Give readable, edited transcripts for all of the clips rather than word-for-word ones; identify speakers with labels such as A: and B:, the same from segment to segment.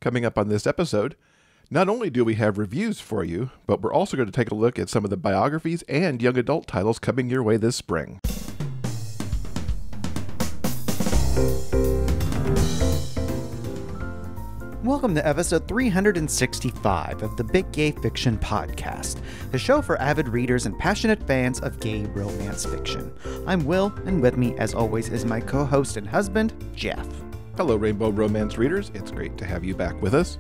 A: Coming up on this episode, not only do we have reviews for you, but we're also going to take a look at some of the biographies and young adult titles coming your way this spring.
B: Welcome to episode 365 of the Big Gay Fiction Podcast, the show for avid readers and passionate fans of gay romance fiction. I'm Will, and with me, as always, is my co-host and husband, Jeff.
A: Hello, Rainbow Romance readers. It's great to have you back with us.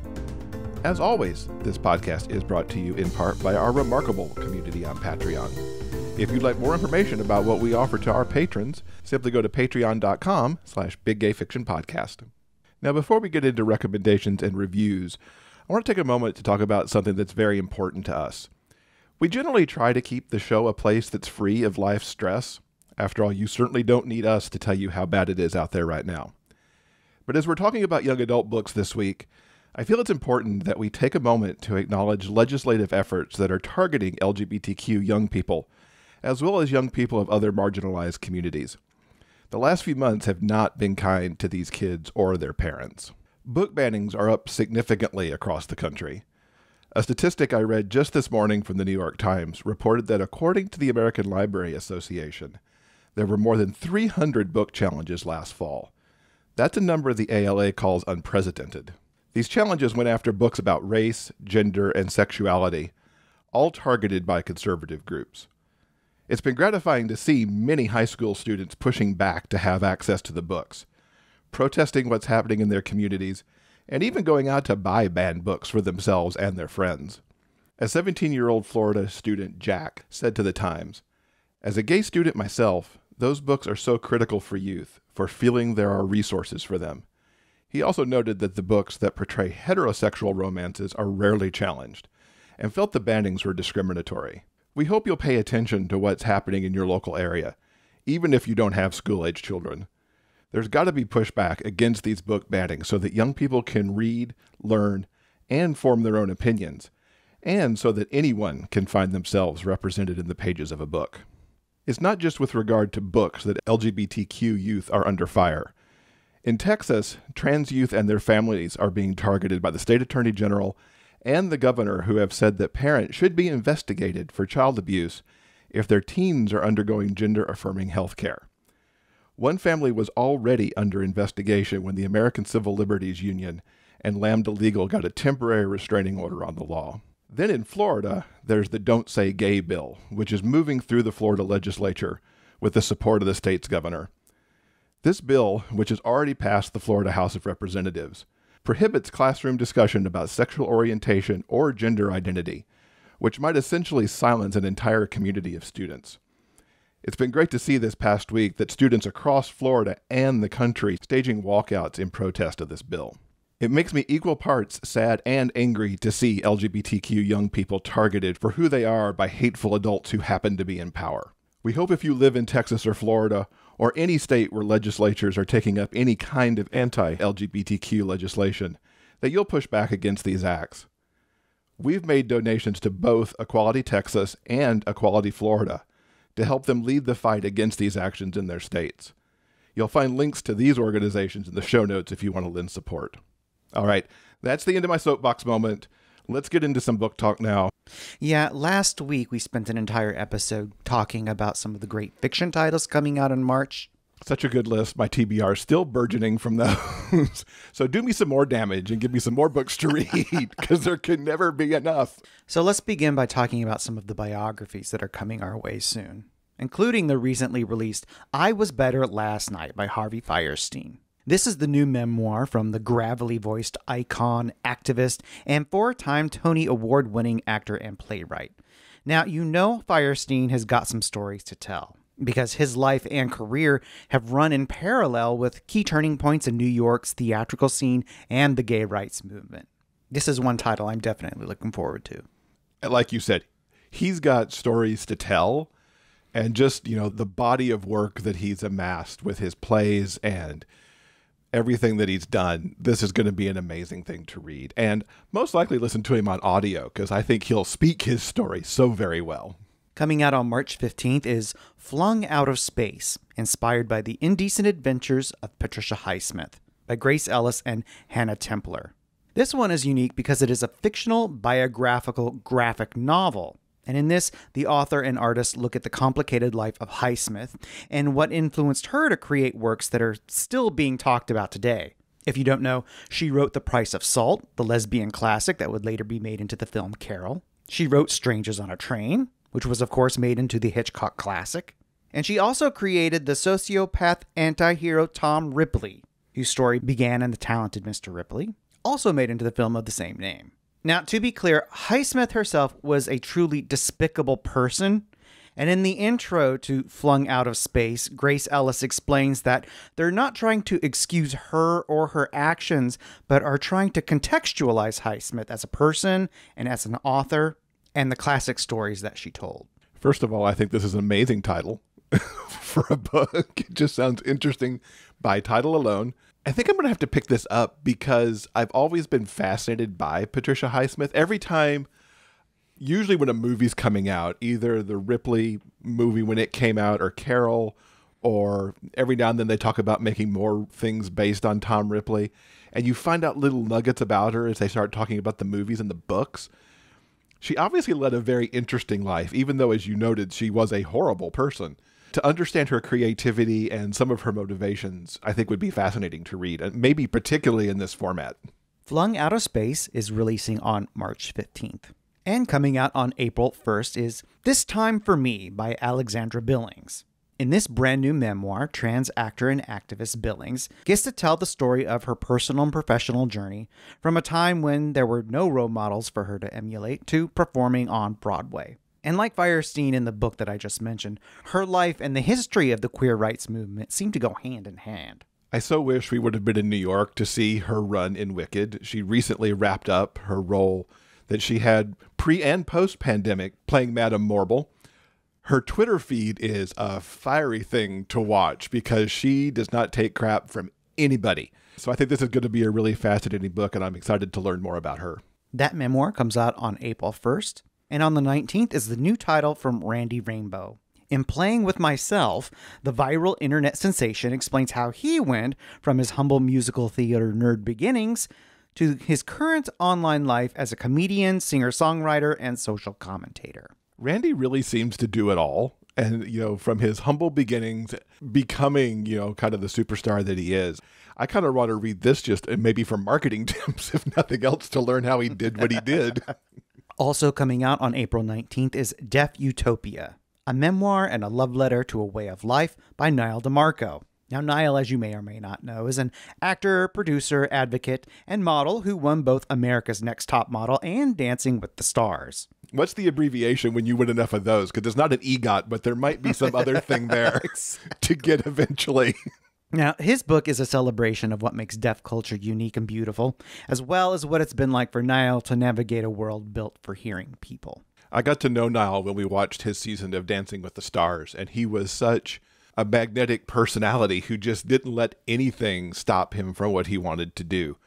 A: As always, this podcast is brought to you in part by our remarkable community on Patreon. If you'd like more information about what we offer to our patrons, simply go to patreon.com/biggayfictionpodcast. Now, before we get into recommendations and reviews, I want to take a moment to talk about something that's very important to us. We generally try to keep the show a place that's free of life stress. After all, you certainly don't need us to tell you how bad it is out there right now. But as we're talking about young adult books this week, I feel it's important that we take a moment to acknowledge legislative efforts that are targeting LGBTQ young people, as well as young people of other marginalized communities. The last few months have not been kind to these kids or their parents. Book bannings are up significantly across the country. A statistic I read just this morning from the New York Times reported that according to the American Library Association, there were more than 300 book challenges last fall. That's a number the ALA calls unprecedented. These challenges went after books about race, gender, and sexuality, all targeted by conservative groups. It's been gratifying to see many high school students pushing back to have access to the books, protesting what's happening in their communities, and even going out to buy banned books for themselves and their friends. As 17-year-old Florida student Jack said to the Times, "As a gay student myself, those books are so critical for youth, for feeling there are resources for them." He also noted that the books that portray heterosexual romances are rarely challenged, and felt the bannings were discriminatory. We hope you'll pay attention to what's happening in your local area, even if you don't have school-age children. There's got to be pushback against these book bannings so that young people can read, learn, and form their own opinions, and so that anyone can find themselves represented in the pages of a book. It's not just with regard to books that LGBTQ youth are under fire. In Texas, trans youth and their families are being targeted by the state attorney general and the governor, who have said that parents should be investigated for child abuse if their teens are undergoing gender-affirming health care. One family was already under investigation when the American Civil Liberties Union and Lambda Legal got a temporary restraining order on the law. Then in Florida, there's the Don't Say Gay bill, which is moving through the Florida legislature with the support of the state's governor. This bill, which has already passed the Florida House of Representatives, prohibits classroom discussion about sexual orientation or gender identity, which might essentially silence an entire community of students. It's been great to see this past week that students across Florida and the country staging walkouts in protest of this bill. It makes me equal parts sad and angry to see LGBTQ young people targeted for who they are by hateful adults who happen to be in power. We hope if you live in Texas or Florida, or any state where legislatures are taking up any kind of anti-LGBTQ legislation, that you'll push back against these acts. We've made donations to both Equality Texas and Equality Florida to help them lead the fight against these actions in their states. You'll find links to these organizations in the show notes if you want to lend support. All right, that's the end of my soapbox moment. Let's get into some book talk now.
B: Yeah, last week we spent an entire episode talking about some of the great fiction titles coming out in March.
A: Such a good list. My TBR is still burgeoning from those. So do me some more damage and give me some more books to read, because there can never be enough.
B: So let's begin by talking about some of the biographies that are coming our way soon, including the recently released I Was Better Last Night by Harvey Fierstein. This is the new memoir from the gravelly-voiced icon, activist, and four-time Tony Award-winning actor and playwright. Now, you know Fierstein has got some stories to tell, because his life and career have run in parallel with key turning points in New York's theatrical scene and the gay rights movement. This is one title I'm definitely looking forward to.
A: Like you said, he's got stories to tell, and just, the body of work that he's amassed with his plays and everything that he's done, this is going to be an amazing thing to read. And most likely listen to him on audio, because I think he'll speak his story so very well.
B: Coming out on March 15th is Flung Out of Space, inspired by the indecent adventures of Patricia Highsmith, by Grace Ellis and Hannah Templer. This one is unique because it is a fictional biographical graphic novel. And in this, the author and artist look at the complicated life of Highsmith and what influenced her to create works that are still being talked about today. If you don't know, she wrote The Price of Salt, the lesbian classic that would later be made into the film Carol. She wrote Strangers on a Train, which was of course made into the Hitchcock classic. And she also created the sociopath anti-hero Tom Ripley, whose story began in The Talented Mr. Ripley, also made into the film of the same name. Now, to be clear, Highsmith herself was a truly despicable person, and in the intro to Flung Out of Space, Grace Ellis explains that they're not trying to excuse her or her actions, but are trying to contextualize Highsmith as a person and as an author and the classic stories that she told.
A: First of all, I think this is an amazing title for a book. It just sounds interesting by title alone. I think I'm going to have to pick this up because I've always been fascinated by Patricia Highsmith. Every time, usually when a movie's coming out, either the Ripley movie when it came out or Carol, or every now and then they talk about making more things based on Tom Ripley, and you find out little nuggets about her as they start talking about the movies and the books. She obviously led a very interesting life, even though, as you noted, she was a horrible person. To understand her creativity and some of her motivations, I think would be fascinating to read, and maybe particularly in this format.
B: Flung Out of Space is releasing on March 15th. And coming out on April 1st is This Time for Me by Alexandra Billings. In this brand new memoir, trans actor and activist Billings gets to tell the story of her personal and professional journey from a time when there were no role models for her to emulate to performing on Broadway. And like Fierstein in the book that I just mentioned, her life and the history of the queer rights movement seem to go hand in hand.
A: I so wish we would have been in New York to see her run in Wicked. She recently wrapped up her role that she had pre- and post-pandemic playing Madame Morble. Her Twitter feed is a fiery thing to watch because she does not take crap from anybody. So I think this is going to be a really fascinating book, and I'm excited to learn more about her.
B: That memoir comes out on April 1st. And on the 19th is the new title from Randy Rainbow. In Playing With Myself, the viral internet sensation explains how he went from his humble musical theater nerd beginnings to his current online life as a comedian, singer-songwriter, and social commentator.
A: Randy really seems to do it all. And, from his humble beginnings, becoming, kind of the superstar that he is. I kind of want to read this just maybe for marketing tips, if nothing else, to learn how he did what he did.
B: Also coming out on April 19th is Deaf Utopia, a memoir and a love letter to a way of life by Nyle DiMarco. Now, Nyle, as you may or may not know, is an actor, producer, advocate, and model who won both America's Next Top Model and Dancing with the Stars.
A: What's the abbreviation when you win enough of those? Because it's not an EGOT, but there might be some other thing there to get eventually.
B: Now, his book is a celebration of what makes deaf culture unique and beautiful, as well as what it's been like for Nyle to navigate a world built for hearing people.
A: I got to know Nyle when we watched his season of Dancing with the Stars, and he was such a magnetic personality who just didn't let anything stop him from what he wanted to do.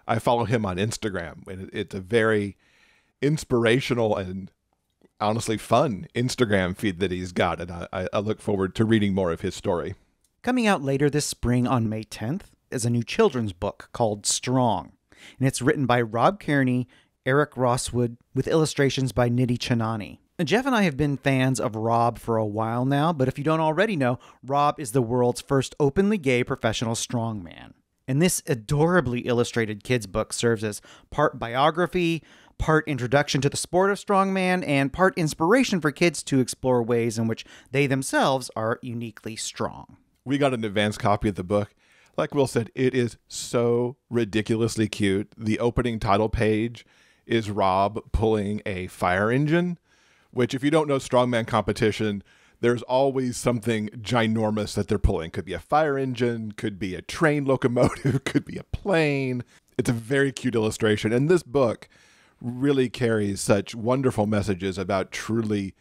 A: I follow him on Instagram, and it's a very inspirational and honestly fun Instagram feed that he's got, and I look forward to reading more of his story.
B: Coming out later this spring on May 10th is a new children's book called Strong, and it's written by Rob Kearney, Eric Rosswood, with illustrations by Nidhi Chanani. Jeff and I have been fans of Rob for a while now, but if you don't already know, Rob is the world's first openly gay professional strongman. And this adorably illustrated kids book serves as part biography, part introduction to the sport of strongman, and part inspiration for kids to explore ways in which they themselves are uniquely strong.
A: We got an advanced copy of the book. Like Will said, it is so ridiculously cute. The opening title page is Rob pulling a fire engine, which if you don't know strongman competition, there's always something ginormous that they're pulling. Could be a fire engine, could be a train locomotive, could be a plane. It's a very cute illustration. And this book really carries such wonderful messages about truly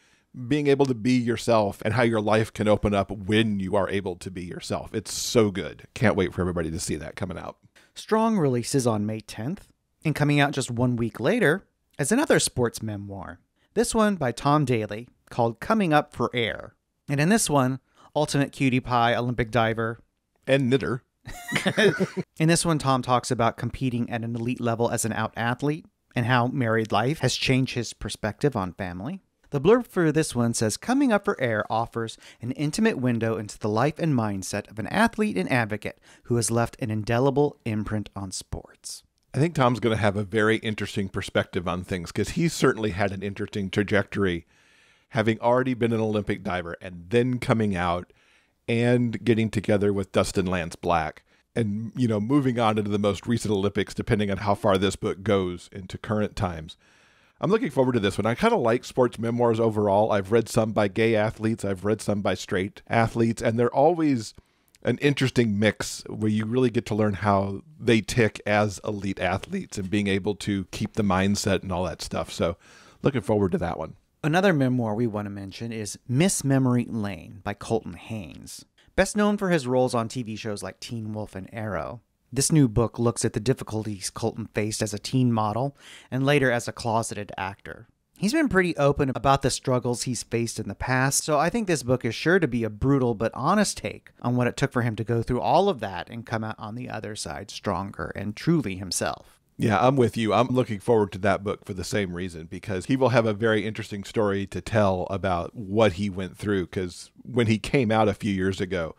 A: being able to be yourself and how your life can open up when you are able to be yourself. It's so good. Can't wait for everybody to see that coming out.
B: Strong releases on May 10th, and coming out just 1 week later is another sports memoir. This one by Tom Daley, called Coming Up for Air. And in this one, ultimate cutie pie Olympic diver
A: and knitter
B: In this one, Tom talks about competing at an elite level as an out athlete and how married life has changed his perspective on family. The blurb for this one says, Coming Up for Air offers an intimate window into the life and mindset of an athlete and advocate who has left an indelible imprint on sports.
A: I think Tom's going to have a very interesting perspective on things because he's certainly had an interesting trajectory, having already been an Olympic diver and then coming out and getting together with Dustin Lance Black and, moving on into the most recent Olympics, depending on how far this book goes into current times. I'm looking forward to this one. I kind of like sports memoirs overall. I've read some by gay athletes. I've read some by straight athletes, and they're always an interesting mix where you really get to learn how they tick as elite athletes and being able to keep the mindset and all that stuff. So looking forward to that one.
B: Another memoir we want to mention is Miss Memory Lane by Colton Haynes. Best known for his roles on TV shows like Teen Wolf and Arrow. This new book looks at the difficulties Colton faced as a teen model and later as a closeted actor. He's been pretty open about the struggles he's faced in the past, so I think this book is sure to be a brutal but honest take on what it took for him to go through all of that and come out on the other side stronger and truly himself.
A: Yeah, I'm with you. I'm looking forward to that book for the same reason, because he will have a very interesting story to tell about what he went through, because when he came out a few years ago,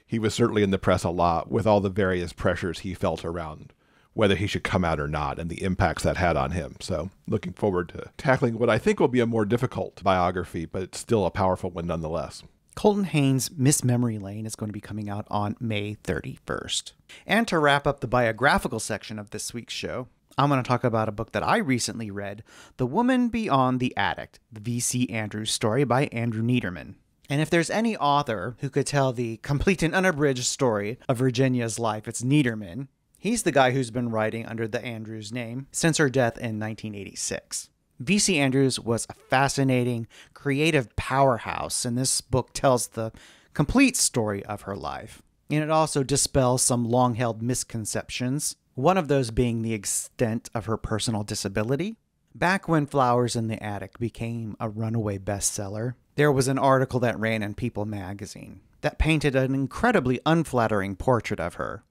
A: he was certainly in the press a lot with all the various pressures he felt around whether he should come out or not and the impacts that had on him. So looking forward to tackling what I think will be a more difficult biography, but it's still a powerful one nonetheless.
B: Colton Haynes' Miss Memory Lane is going to be coming out on May 31st. And to wrap up the biographical section of this week's show, I'm going to talk about a book that I recently read, The Woman Beyond the Addict, the V.C. Andrews story by Andrew Neiderman. And if there's any author who could tell the complete and unabridged story of Virginia's life, it's Nederman. He's the guy who's been writing under the Andrews name since her death in 1986. V.C. Andrews was a fascinating, creative powerhouse, and this book tells the complete story of her life. And it also dispels some long-held misconceptions, one of those being the extent of her personal disability. Back when Flowers in the Attic became a runaway bestseller, there was an article that ran in People magazine that painted an incredibly unflattering portrait of her.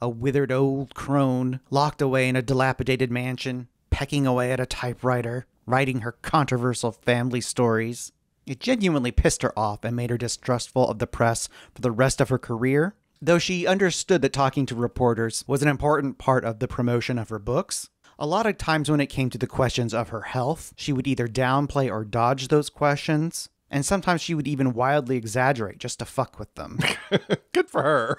B: A withered old crone, locked away in a dilapidated mansion, pecking away at a typewriter, writing her controversial family stories. It genuinely pissed her off and made her distrustful of the press for the rest of her career. Though she understood that talking to reporters was an important part of the promotion of her books, a lot of times when it came to the questions of her health, she would either downplay or dodge those questions, and sometimes she would even wildly exaggerate just to fuck with them.
A: Good for her.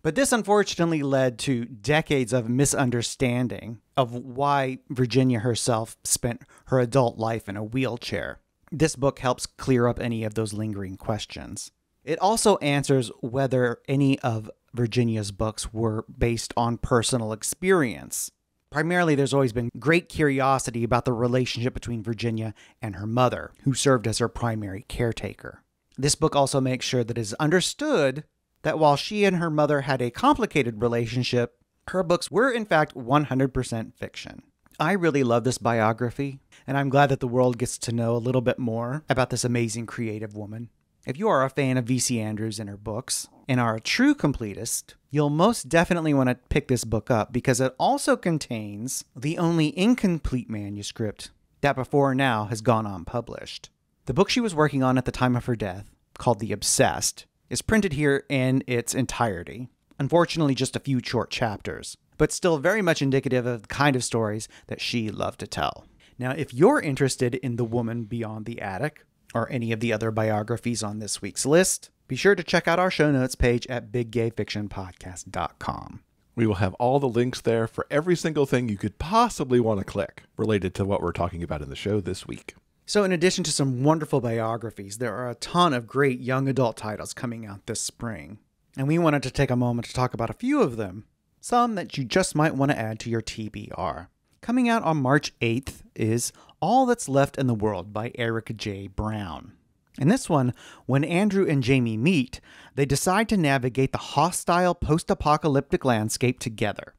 B: But this unfortunately led to decades of misunderstanding of why Virginia herself spent her adult life in a wheelchair. This book helps clear up any of those lingering questions. It also answers whether any of Virginia's books were based on personal experience. Primarily, there's always been great curiosity about the relationship between Virginia and her mother, who served as her primary caretaker. This book also makes sure that it is understood that while she and her mother had a complicated relationship, her books were in fact 100% fiction. I really love this biography, and I'm glad that the world gets to know a little bit more about this amazing creative woman. If you are a fan of V.C. Andrews and her books, and are a true completist, you'll most definitely want to pick this book up because it also contains the only incomplete manuscript that before now has gone unpublished. The book she was working on at the time of her death, called The Obsessed, is printed here in its entirety. Unfortunately, just a few short chapters, but still very much indicative of the kind of stories that she loved to tell. Now, if you're interested in The Woman Beyond the Attic, or any of the other biographies on this week's list, be sure to check out our show notes page at biggayfictionpodcast.com.
A: We will have all the links there for every single thing you could possibly want to click related to what we're talking about in the show this week.
B: So in addition to some wonderful biographies, there are a ton of great young adult titles coming out this spring. And we wanted to take a moment to talk about a few of them, some that you just might want to add to your TBR. Coming out on March 8th is All That's Left in the World by Erik J. Brown. In this one, when Andrew and Jamie meet, they decide to navigate the hostile post-apocalyptic landscape together.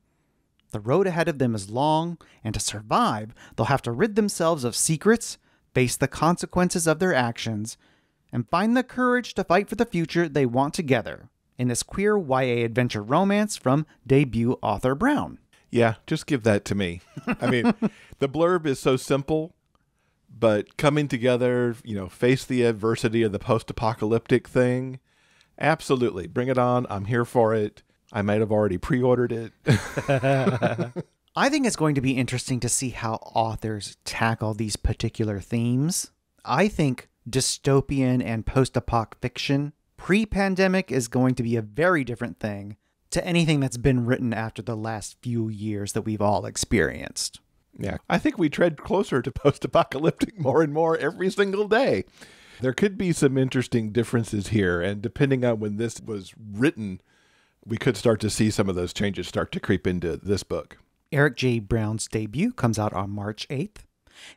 B: The road ahead of them is long, and to survive, they'll have to rid themselves of secrets, face the consequences of their actions, and find the courage to fight for the future they want together in this queer YA adventure romance from debut author Brown.
A: Yeah, just give that to me. I mean, the blurb is so simple, but coming together, face the adversity of the post-apocalyptic thing. Absolutely. Bring it on. I'm here for it. I might have already pre-ordered it.
B: I think it's going to be interesting to see how authors tackle these particular themes. I think dystopian and post-apoc fiction pre-pandemic is going to be a very different thing to anything that's been written after the last few years that we've all experienced.
A: Yeah, I think we tread closer to post-apocalyptic more and more every single day. There could be some interesting differences here, and depending on when this was written, we could start to see some of those changes start to creep into this book.
B: Erik J. Brown's debut comes out on March 8th,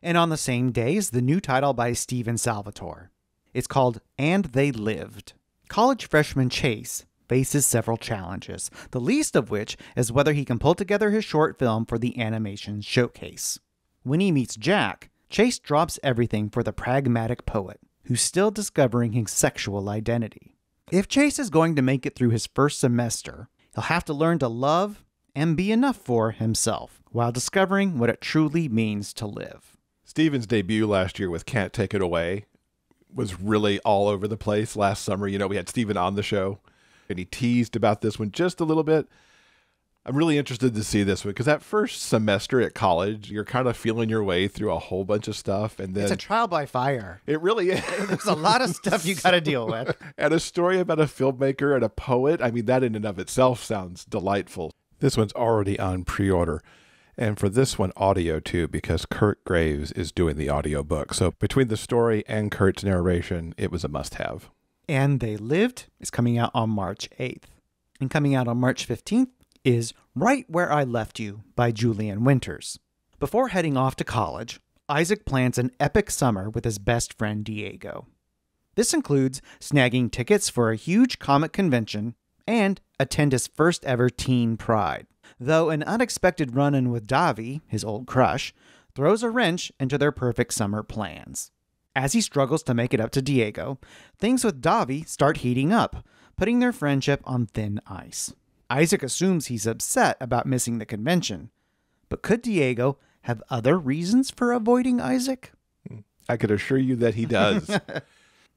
B: and on the same day is the new title by Stephen Salvatore. It's called And They Lived. College freshman Chase faces several challenges, the least of which is whether he can pull together his short film for the animation showcase. When he meets Jack, Chase drops everything for the pragmatic poet, who's still discovering his sexual identity. If Chase is going to make it through his first semester, he'll have to learn to love and be enough for himself, while discovering what it truly means to live.
A: Stephen's debut last year with Can't Take It Away was really all over the place last summer. We had Stephen on the show, and he teased about this one just a little bit. I'm really interested to see this one, because that first semester at college, you're kind of feeling your way through a whole bunch of stuff. And then
B: it's a trial by fire.
A: It really is.
B: There's a lot of stuff you got to deal with.
A: And a story about a filmmaker and a poet. I mean, that in and of itself sounds delightful. This one's already on pre-order. And for this one, audio too, because Kurt Graves is doing the audio book. So between the story and Kurt's narration, it was a must-have.
B: And They Lived is coming out on March 8th. And coming out on March 15th is Right Where I Left You by Julian Winters. Before heading off to college, Isaac plans an epic summer with his best friend Diego. This includes snagging tickets for a huge comic convention and attend his first ever teen pride. Though an unexpected run-in with Davi, his old crush, throws a wrench into their perfect summer plans. As he struggles to make it up to Diego, things with Davi start heating up, putting their friendship on thin ice. Isaac assumes he's upset about missing the convention, but could Diego have other reasons for avoiding Isaac?
A: I could assure you that he does.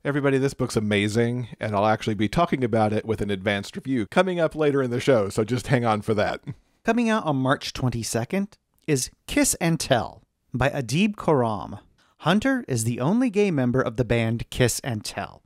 A: Everybody, this book's amazing, and I'll actually be talking about it with an advanced review coming up later in the show, so just hang on for that.
B: Coming out on March 22nd is Kiss and Tell by Adib Khorram. Hunter is the only gay member of the band Kiss and Tell,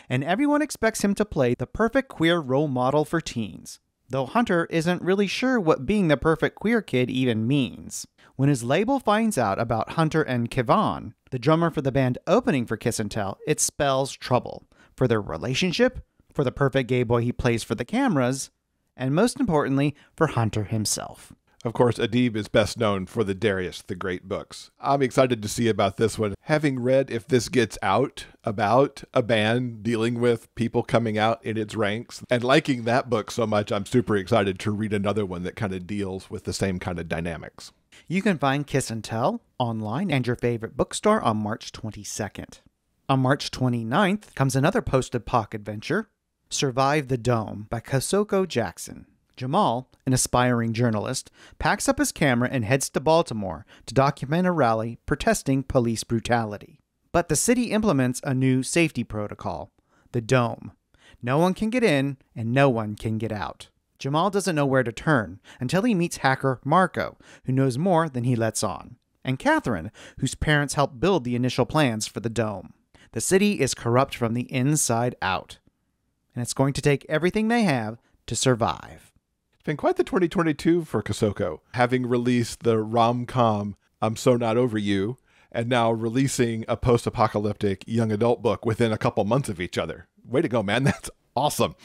B: and everyone expects him to play the perfect queer role model for teens, though Hunter isn't really sure what being the perfect queer kid even means. When his label finds out about Hunter and Kevon, the drummer for the band opening for Kiss and Tell, it spells trouble for their relationship, for the perfect gay boy he plays for the cameras, and most importantly, for Hunter himself.
A: Of course, Adib is best known for the Darius the Great books. I'm excited to see about this one. Having read If This Gets Out about a band dealing with people coming out in its ranks, and liking that book so much, I'm super excited to read another one that kind of deals with the same kind of dynamics.
B: You can find Kiss and Tell online and your favorite bookstore on March 22nd. On March 29th comes another post-apoc adventure, Survive the Dome by Kosoko Jackson. Jamal, an aspiring journalist, packs up his camera and heads to Baltimore to document a rally protesting police brutality. But the city implements a new safety protocol, the Dome. No one can get in and no one can get out. Jamal doesn't know where to turn until he meets hacker Marco, who knows more than he lets on, and Catherine, whose parents helped build the initial plans for the Dome. The city is corrupt from the inside out, and it's going to take everything they have to survive.
A: It's been quite the 2022 for Kosoko, having released the rom-com I'm So Not Over You, and now releasing a post-apocalyptic young adult book within a couple months of each other. Way to go, man. That's awesome.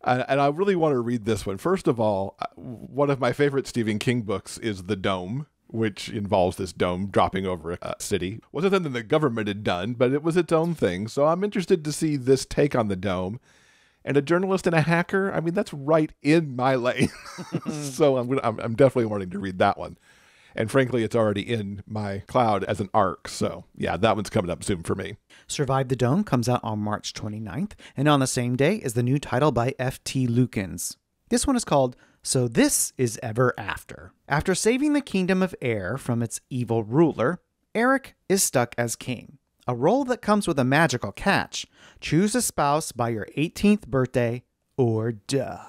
A: And I really want to read this one. First of all, one of my favorite Stephen King books is The Dome, which involves this dome dropping over a city. Wasn't something the government had done, but it was its own thing. So I'm interested to see this take on the dome. And a journalist and a hacker, I mean, that's right in my lane. So I'm definitely wanting to read that one. And frankly, it's already in my cloud as an arc. So yeah, that one's coming up soon for me.
B: Survive the Dome comes out on March 29th, and on the same day is the new title by F.T. Lukens. This one is called So This Is Ever After. After saving the kingdom of air from its evil ruler, Erik is stuck as king, a role that comes with a magical catch. Choose a spouse by your 18th birthday or die.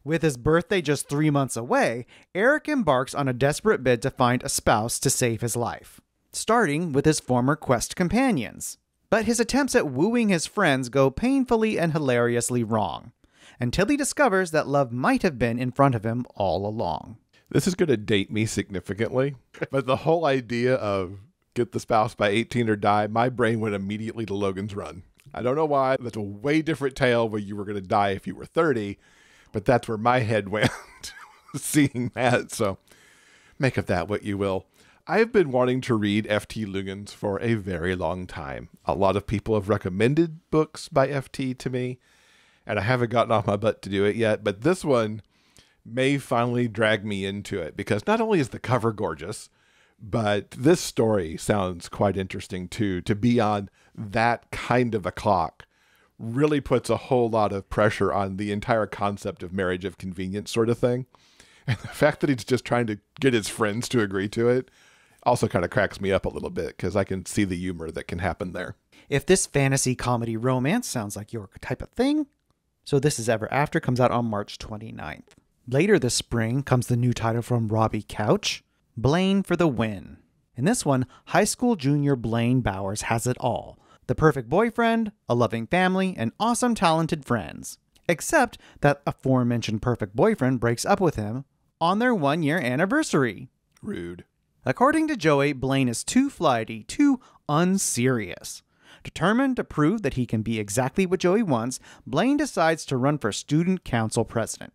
B: With his birthday just 3 months away, Erik embarks on a desperate bid to find a spouse to save his life, starting with his former quest companions. But his attempts at wooing his friends go painfully and hilariously wrong, until he discovers that love might have been in front of him all along.
A: This is going to date me significantly, but the whole idea of get the spouse by 18 or die, my brain went immediately to Logan's Run. I don't know why. That's a way different tale where you were going to die if you were 30, but that's where my head went seeing that. So make of that what you will. I've been wanting to read F.T. Lukens for a very long time. A lot of people have recommended books by F.T. to me, and I haven't gotten off my butt to do it yet, but this one may finally drag me into it, because not only is the cover gorgeous, but this story sounds quite interesting too. To be on that kind of a clock really puts a whole lot of pressure on the entire concept of marriage of convenience sort of thing. And the fact that he's just trying to get his friends to agree to it also kind of cracks me up a little bit, because I can see the humor that can happen there.
B: If this fantasy comedy romance sounds like your type of thing, So This Is Ever After comes out on March 29th. Later this spring comes the new title from Robbie Couch, Blaine for the Win. In this one, high school junior Blaine Bowers has it all. The perfect boyfriend, a loving family, and awesome talented friends. Except that aforementioned perfect boyfriend breaks up with him on their 1-year anniversary.
A: Rude.
B: According to Joey, Blaine is too flighty, too unserious. Determined to prove that he can be exactly what Joey wants, Blaine decides to run for student council president.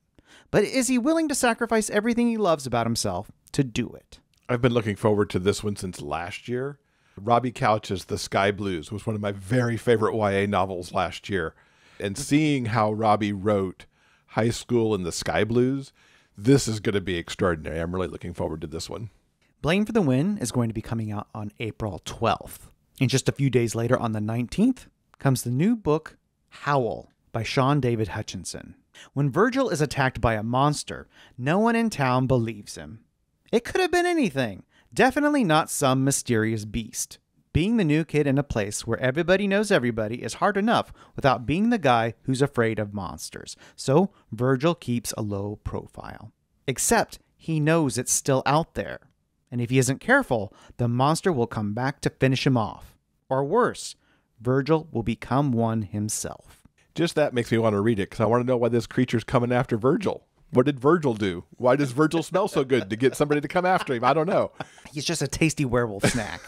B: But is he willing to sacrifice everything he loves about himself to do it?
A: I've been looking forward to this one since last year. Robbie Couch's The Sky Blues was one of my very favorite YA novels last year. And seeing how Robbie wrote high school and the Sky Blues, this is going to be extraordinary. I'm really looking forward to this one.
B: Blaine for the Win is going to be coming out on April 12th. And just a few days later, on the 19th, comes the new book, Howl, by Shaun David Hutchinson. When Virgil is attacked by a monster, no one in town believes him. It could have been anything. Definitely not some mysterious beast. Being the new kid in a place where everybody knows everybody is hard enough without being the guy who's afraid of monsters. So Virgil keeps a low profile. Except he knows it's still out there. And if he isn't careful, the monster will come back to finish him off. Or worse, Virgil will become one himself.
A: Just that makes me want to read it, because I want to know why this creature's coming after Virgil. What did Virgil do? Why does Virgil smell so good to get somebody to come after him? I don't know.
B: He's just a tasty werewolf snack.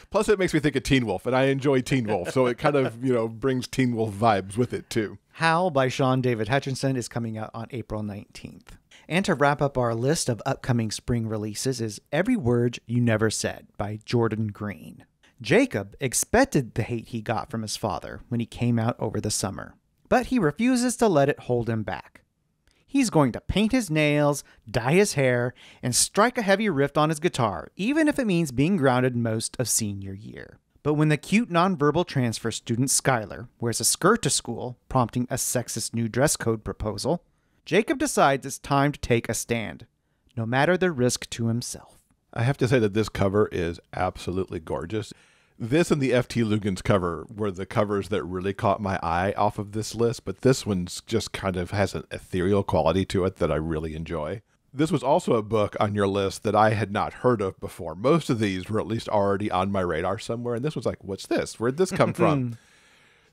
A: Plus, it makes me think of Teen Wolf, and I enjoy Teen Wolf, so it kind of, brings Teen Wolf vibes with it, too.
B: Howl by Shaun David Hutchinson is coming out on April 19th. And to wrap up our list of upcoming spring releases is Every Word You Never Said by Jordan Greene. Jacob expected the hate he got from his father when he came out over the summer, but he refuses to let it hold him back. He's going to paint his nails, dye his hair, and strike a heavy riff on his guitar, even if it means being grounded most of senior year. But when the cute nonverbal transfer student Skylar wears a skirt to school, prompting a sexist new dress code proposal, Jacob decides it's time to take a stand, no matter the risk to himself.
A: I have to say that this cover is absolutely gorgeous. This and the F.T. Lukens cover were the covers that really caught my eye off of this list, but this one's just kind of has an ethereal quality to it that I really enjoy. This was also a book on your list that I had not heard of before. Most of these were at least already on my radar somewhere, and this was like, what's this? Where'd this come from?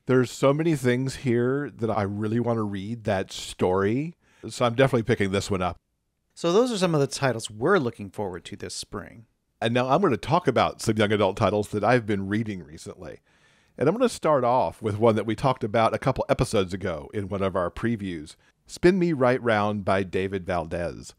A: There's so many things here that I really want to read that story, so I'm definitely picking this one up.
B: So those are some of the titles we're looking forward to this spring.
A: And now I'm going to talk about some young adult titles that I've been reading recently. And I'm going to start off with one that we talked about a couple episodes ago in one of our previews, Spin Me Right Round by David Valdes.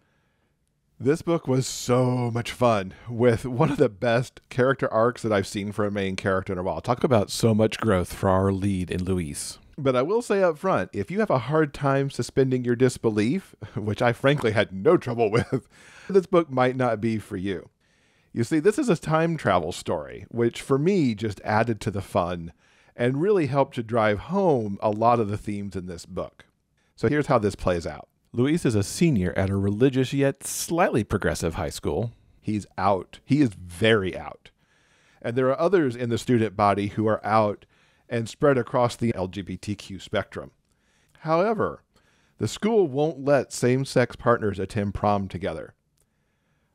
A: This book was so much fun, with one of the best character arcs that I've seen for a main character in a while. Talk about so much growth for our lead in Luis. But I will say up front, if you have a hard time suspending your disbelief, which I frankly had no trouble with, this book might not be for you. You see, this is a time travel story, which for me just added to the fun and really helped to drive home a lot of the themes in this book. So here's how this plays out. Luis is a senior at a religious yet slightly progressive high school. He's out. He is very out. And there are others in the student body who are out and spread across the LGBTQ spectrum. However, the school won't let same-sex partners attend prom together.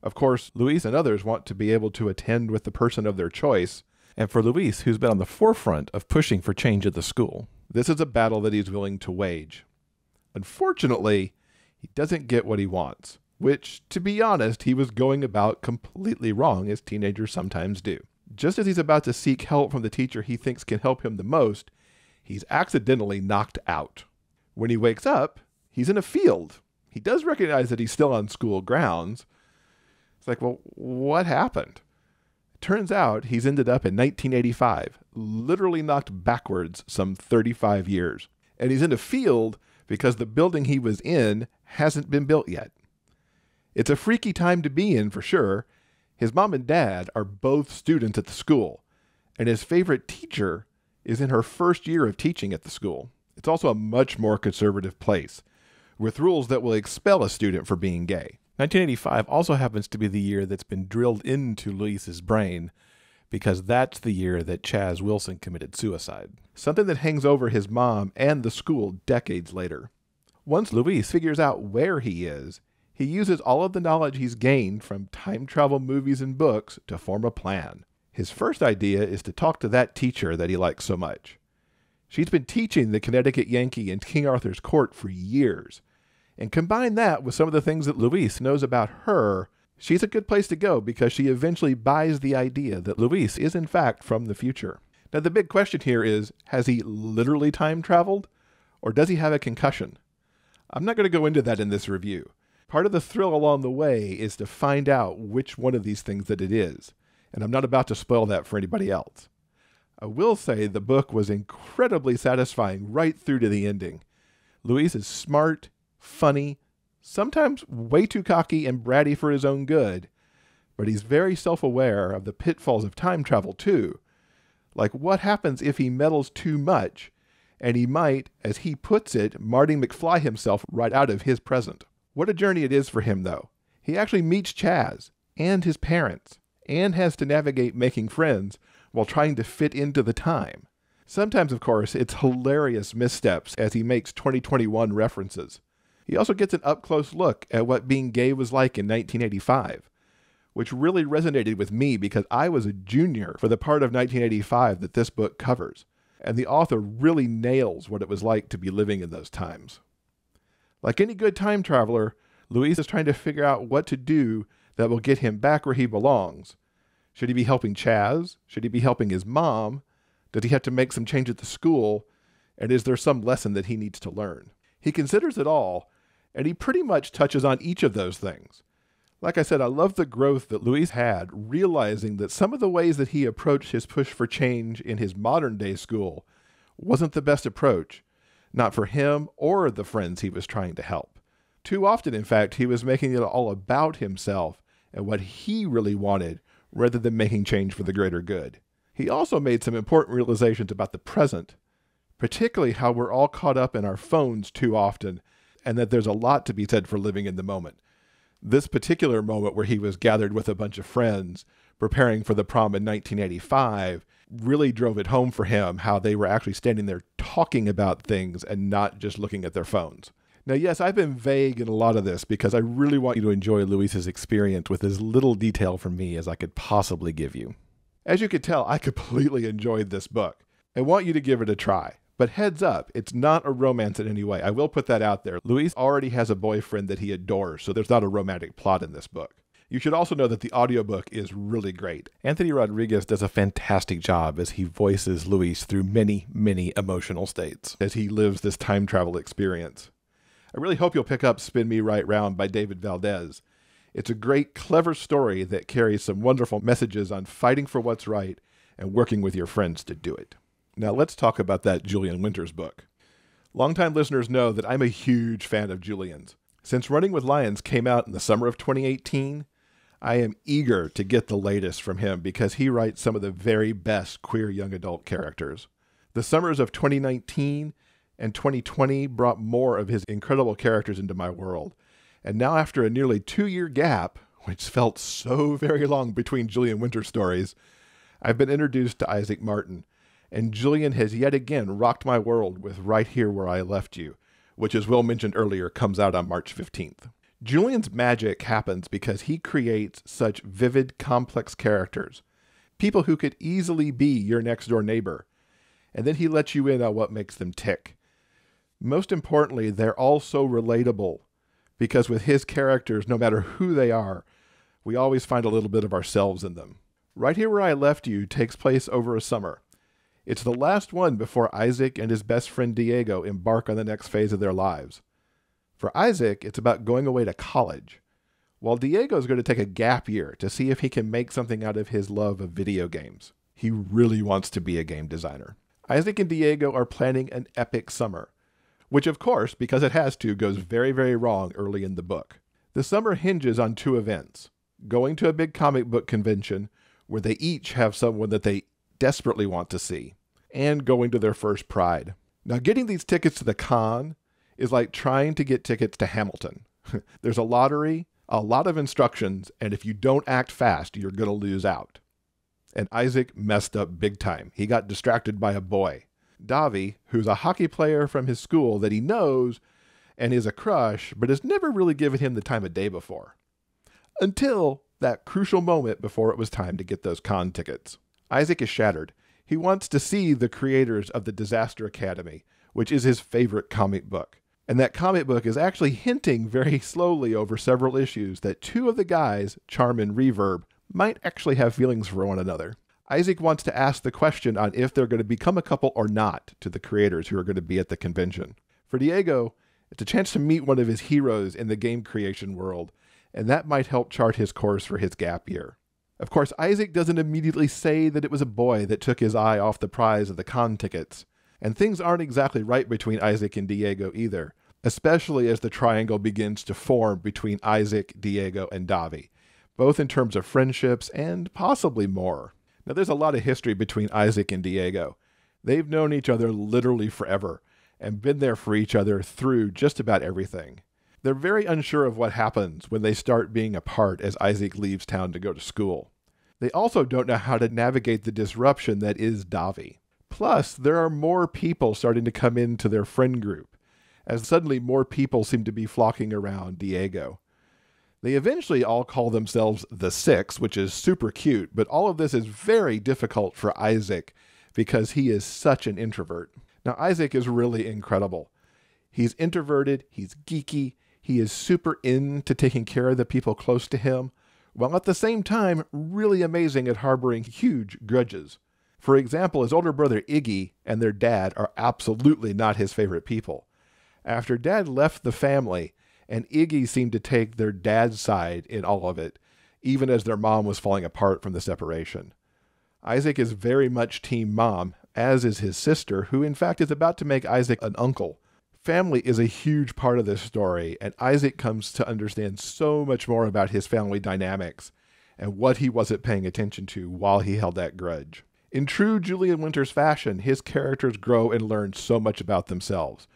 A: Of course, Luis and others want to be able to attend with the person of their choice, and for Luis, who's been on the forefront of pushing for change at the school, this is a battle that he's willing to wage. Unfortunately, he doesn't get what he wants, which, to be honest, he was going about completely wrong, as teenagers sometimes do. Just as he's about to seek help from the teacher he thinks can help him the most, he's accidentally knocked out. When he wakes up, he's in a field. He does recognize that he's still on school grounds. It's like, well, what happened? It turns out he's ended up in 1985, literally knocked backwards some 35 years. And he's in a field because the building he was in hasn't been built yet. It's a freaky time to be in for sure. His mom and dad are both students at the school, and his favorite teacher is in her first year of teaching at the school. It's also a much more conservative place, with rules that will expel a student for being gay. 1985 also happens to be the year that's been drilled into Luis's brain, because that's the year that Chaz Wilson committed suicide. Something that hangs over his mom and the school decades later. Once Luis figures out where he is, he uses all of the knowledge he's gained from time travel movies and books to form a plan. His first idea is to talk to that teacher that he likes so much. She's been teaching the Connecticut Yankee in King Arthur's Court for years. And combine that with some of the things that Luis knows about her, she's a good place to go because she eventually buys the idea that Luis is in fact from the future. Now the big question here is, has he literally time traveled? Or does he have a concussion? I'm not going to go into that in this review. Part of the thrill along the way is to find out which one of these things that it is, and I'm not about to spoil that for anybody else. I will say the book was incredibly satisfying right through to the ending. Luis is smart, funny, sometimes way too cocky and bratty for his own good, but he's very self-aware of the pitfalls of time travel too. Like what happens if he meddles too much, and he might, as he puts it, Marty McFly himself right out of his present. What a journey it is for him, though. He actually meets Chaz and his parents and has to navigate making friends while trying to fit into the time. Sometimes, of course, it's hilarious missteps as he makes 2021 references. He also gets an up-close look at what being gay was like in 1985, which really resonated with me because I was a junior for the part of 1985 that this book covers, and the author really nails what it was like to be living in those times. Like any good time traveler, Luis is trying to figure out what to do that will get him back where he belongs. Should he be helping Chaz? Should he be helping his mom? Does he have to make some change at the school? And is there some lesson that he needs to learn? He considers it all, and he pretty much touches on each of those things. Like I said, I love the growth that Luis had, realizing that some of the ways that he approached his push for change in his modern-day school wasn't the best approach. Not for him or the friends he was trying to help. Too often, in fact, he was making it all about himself and what he really wanted rather than making change for the greater good. He also made some important realizations about the present, particularly how we're all caught up in our phones too often and that there's a lot to be said for living in the moment. This particular moment where he was gathered with a bunch of friends preparing for the prom in 1985 really drove it home for him how they were actually standing there talking about things and not just looking at their phones. Now, yes, I've been vague in a lot of this because I really want you to enjoy Luis's experience with as little detail from me as I could possibly give you. As you could tell, I completely enjoyed this book and want you to give it a try. But heads up, it's not a romance in any way. I will put that out there. Luis already has a boyfriend that he adores, so there's not a romantic plot in this book. You should also know that the audiobook is really great. Anthony Rodriguez does a fantastic job as he voices Luis through many, many emotional states as he lives this time travel experience. I really hope you'll pick up Spin Me Right Round by David Valdes. It's a great, clever story that carries some wonderful messages on fighting for what's right and working with your friends to do it. Now let's talk about that Julian Winters book. Longtime listeners know that I'm a huge fan of Julian's. Since Running with Lions came out in the summer of 2018, I am eager to get the latest from him because he writes some of the very best queer young adult characters. The summers of 2019 and 2020 brought more of his incredible characters into my world. And now after a nearly 2-year gap, which felt so very long between Julian Winters stories, I've been introduced to Isaac Martin, and Julian has yet again rocked my world with Right Here Where I Left You, which, as Will mentioned earlier, comes out on March 15th. Julian's magic happens because he creates such vivid, complex characters, people who could easily be your next-door neighbor, and then he lets you in on what makes them tick. Most importantly, they're all so relatable, because with his characters, no matter who they are, we always find a little bit of ourselves in them. Right Here Where I Left You takes place over a summer. It's the last one before Isaac and his best friend Diego embark on the next phase of their lives. For Isaac, it's about going away to college, while Diego is going to take a gap year to see if he can make something out of his love of video games. He really wants to be a game designer. Isaac and Diego are planning an epic summer, which of course, because it has to, goes very, very wrong early in the book. The summer hinges on 2 events: going to a big comic book convention where they each have someone that they desperately want to see, and going to their first Pride. Now, getting these tickets to the con is like trying to get tickets to Hamilton. There's a lottery, a lot of instructions, and if you don't act fast, you're going to lose out. And Isaac messed up big time. He got distracted by a boy, Davi, who's a hockey player from his school that he knows and is a crush, but has never really given him the time of day before. Until that crucial moment before it was time to get those con tickets. Isaac is shattered. He wants to see the creators of the Disaster Academy, which is his favorite comic book. And that comic book is actually hinting very slowly over several issues that 2 of the guys, Charm and Reverb, might actually have feelings for one another. Isaac wants to ask the question on if they're going to become a couple or not to the creators who are going to be at the convention. For Diego, it's a chance to meet one of his heroes in the game creation world, and that might help chart his course for his gap year. Of course, Isaac doesn't immediately say that it was a boy that took his eye off the prize of the con tickets, and things aren't exactly right between Isaac and Diego either, especially as the triangle begins to form between Isaac, Diego, and Davi, both in terms of friendships and possibly more. Now, there's a lot of history between Isaac and Diego. They've known each other literally forever and been there for each other through just about everything. They're very unsure of what happens when they start being apart as Isaac leaves town to go to school. They also don't know how to navigate the disruption that is Davi. Plus, there are more people starting to come into their friend group, as suddenly more people seem to be flocking around Diego. They eventually all call themselves the Six, which is super cute, but all of this is very difficult for Isaac because he is such an introvert. Now, Isaac is really incredible. He's introverted, he's geeky, he is super into taking care of the people close to him, while at the same time really amazing at harboring huge grudges. For example, his older brother Iggy and their dad are absolutely not his favorite people. After Dad left the family, and Iggy seemed to take their dad's side in all of it, even as their mom was falling apart from the separation. Isaac is very much Team Mom, as is his sister, who in fact is about to make Isaac an uncle. Family is a huge part of this story, and Isaac comes to understand so much more about his family dynamics and what he wasn't paying attention to while he held that grudge. In true Julian Winters fashion, his characters grow and learn so much about themselves,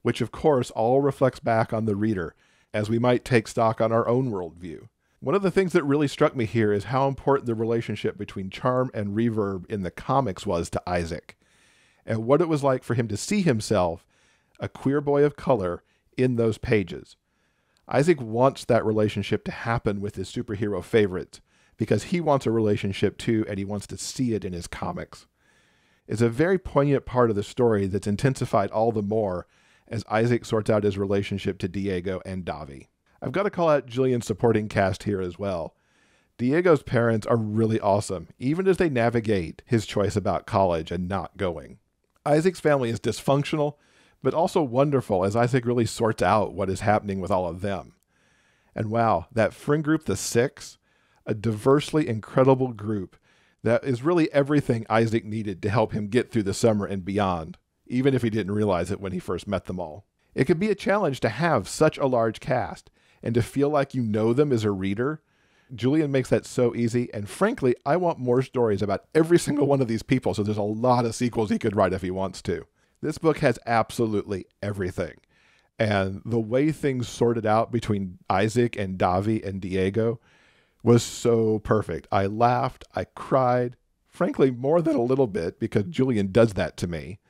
A: which of course all reflects back on the reader, as we might take stock on our own worldview. One of the things that really struck me here is how important the relationship between Charm and Reverb in the comics was to Isaac, and what it was like for him to see himself, a queer boy of color, in those pages. Isaac wants that relationship to happen with his superhero favorites, because he wants a relationship too, and he wants to see it in his comics. It's a very poignant part of the story that's intensified all the more as Isaac sorts out his relationship to Diego and Davi. I've got to call out Julian's supporting cast here as well. Diego's parents are really awesome, even as they navigate his choice about college and not going. Isaac's family is dysfunctional, but also wonderful as Isaac really sorts out what is happening with all of them. And wow, that friend group, the Six, a diversely incredible group that is really everything Isaac needed to help him get through the summer and beyond, even if he didn't realize it when he first met them all. It can be a challenge to have such a large cast and to feel like you know them as a reader. Julian makes that so easy, and frankly, I want more stories about every single one of these people, so there's a lot of sequels he could write if he wants to. This book has absolutely everything, and the way things sorted out between Isaac and Davi and Diego was so perfect. I laughed, I cried, frankly, more than a little bit, because Julian does that to me.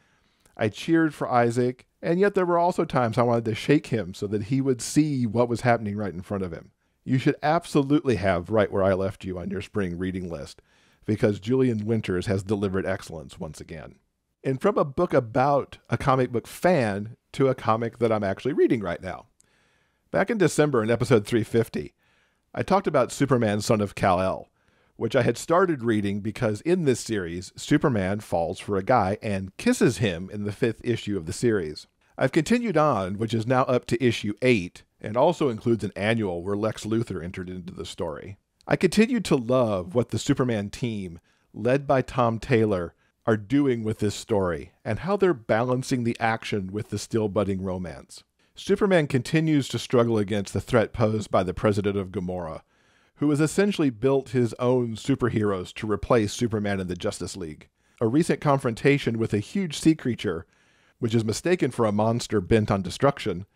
A: I cheered for Isaac, and yet there were also times I wanted to shake him so that he would see what was happening right in front of him. You should absolutely have Right Where I Left You on your spring reading list, because Julian Winters has delivered excellence once again. And from a book about a comic book fan to a comic that I'm actually reading right now. Back in December in episode 350, I talked about Superman, Son of Kal-El, which I had started reading because in this series, Superman falls for a guy and kisses him in the 5th issue of the series. I've continued on, which is now up to issue 8, and also includes an annual where Lex Luthor entered into the story. I continue to love what the Superman team, led by Tom Taylor, are doing with this story, and how they're balancing the action with the still budding romance. Superman continues to struggle against the threat posed by the president of Gomorrah, who has essentially built his own superheroes to replace Superman in the Justice League. A recent confrontation with a huge sea creature, which is mistaken for a monster bent on destruction,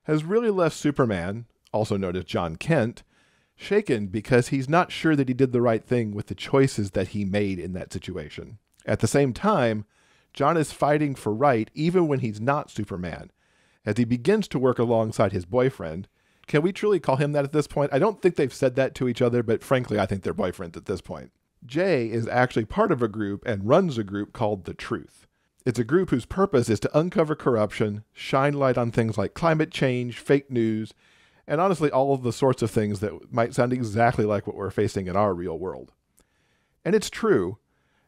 A: has really left Superman, also known as John Kent, shaken because he's not sure that he did the right thing with the choices that he made in that situation. At the same time, John is fighting for right even when he's not Superman, as he begins to work alongside his boyfriend. Can we truly call him that at this point? I don't think they've said that to each other, but frankly, I think they're boyfriends at this point. Jay is actually part of a group and runs a group called The Truth. It's a group whose purpose is to uncover corruption, shine light on things like climate change, fake news, and honestly, all of the sorts of things that might sound exactly like what we're facing in our real world. And it's true.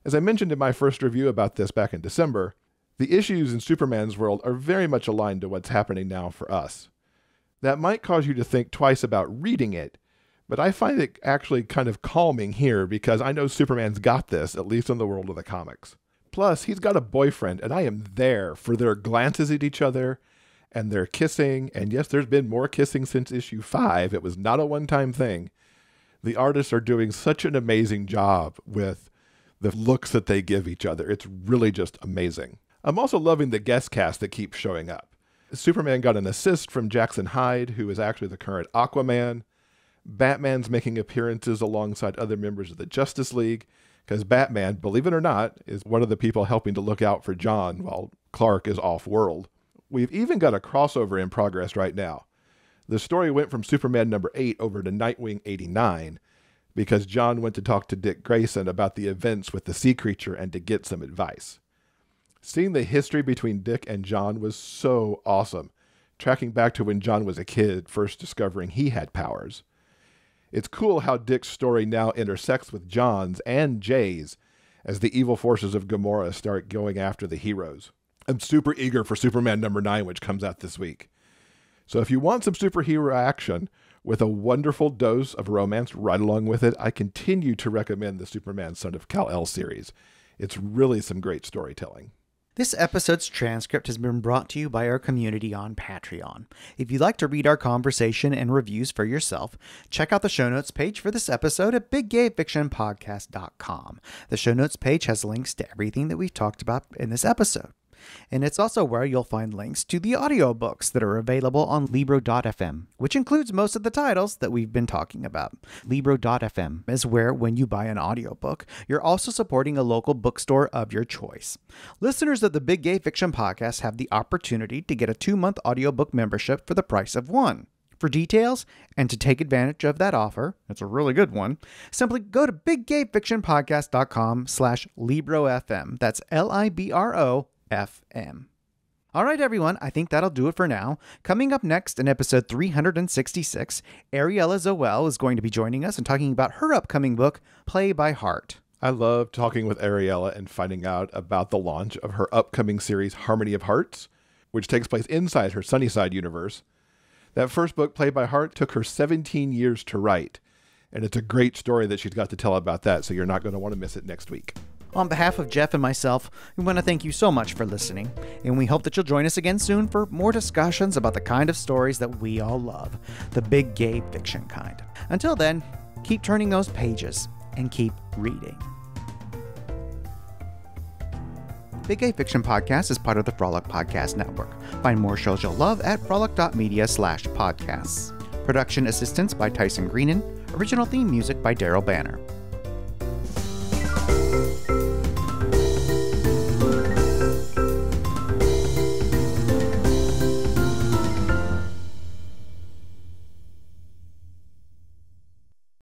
A: As I mentioned in my first review about this back in December, the issues in Superman's world are very much aligned to what's happening now for us. That might cause you to think twice about reading it, but I find it actually kind of calming here because I know Superman's got this, at least in the world of the comics. Plus, he's got a boyfriend, and I am there for their glances at each other and their kissing. And yes, there's been more kissing since issue 5. It was not a one-time thing. The artists are doing such an amazing job with the looks that they give each other. It's really just amazing. I'm also loving the guest cast that keeps showing up. Superman got an assist from Jackson Hyde, who is actually the current Aquaman. Batman's making appearances alongside other members of the Justice League, because Batman, believe it or not, is one of the people helping to look out for John while Clark is off-world. We've even got a crossover in progress right now. The story went from Superman number 8 over to Nightwing 89, because John went to talk to Dick Grayson about the events with the sea creature and to get some advice. Seeing the history between Dick and John was so awesome, tracking back to when John was a kid, first discovering he had powers. It's cool how Dick's story now intersects with John's and Jay's as the evil forces of Gomorrah start going after the heroes. I'm super eager for Superman number 9, which comes out this week. So if you want some superhero action with a wonderful dose of romance right along with it, I continue to recommend the Superman Son of Kal-El series. It's really some great storytelling.
B: This episode's transcript has been brought to you by our community on Patreon. If you'd like to read our conversation and reviews for yourself, check out the show notes page for this episode at biggayfictionpodcast.com. The show notes page has links to everything that we've talked about in this episode. And it's also where you'll find links to the audiobooks that are available on Libro.fm, which includes most of the titles that we've been talking about. Libro.fm is where, when you buy an audiobook, you're also supporting a local bookstore of your choice. Listeners of the Big Gay Fiction Podcast have the opportunity to get a 2-month audiobook membership for the price of one. For details and to take advantage of that offer, it's a really good one, simply go to biggayfictionpodcast.com/LibroFM. That's LIBRO FM. All right, everyone, I think that'll do it for now. Coming up next in episode 366, Ariella Zoel is going to be joining us and talking about her upcoming book, Play by Heart.
A: I love talking with Ariella and finding out about the launch of her upcoming series, Harmony of Hearts, which takes place inside her Sunnyside universe. That first book, Play by Heart, took her 17 years to write, and it's a great story that she's got to tell about that, so you're not going to want to miss it next week.
B: On behalf of Jeff and myself, we want to thank you so much for listening, and we hope that you'll join us again soon for more discussions about the kind of stories that we all love, the big gay fiction kind. Until then, keep turning those pages and keep reading. Big Gay Fiction Podcast is part of the Frolic Podcast Network. Find more shows you'll love at frolic.media/podcasts. Production assistance by Tyson Greenan. Original theme music by Daryl Banner.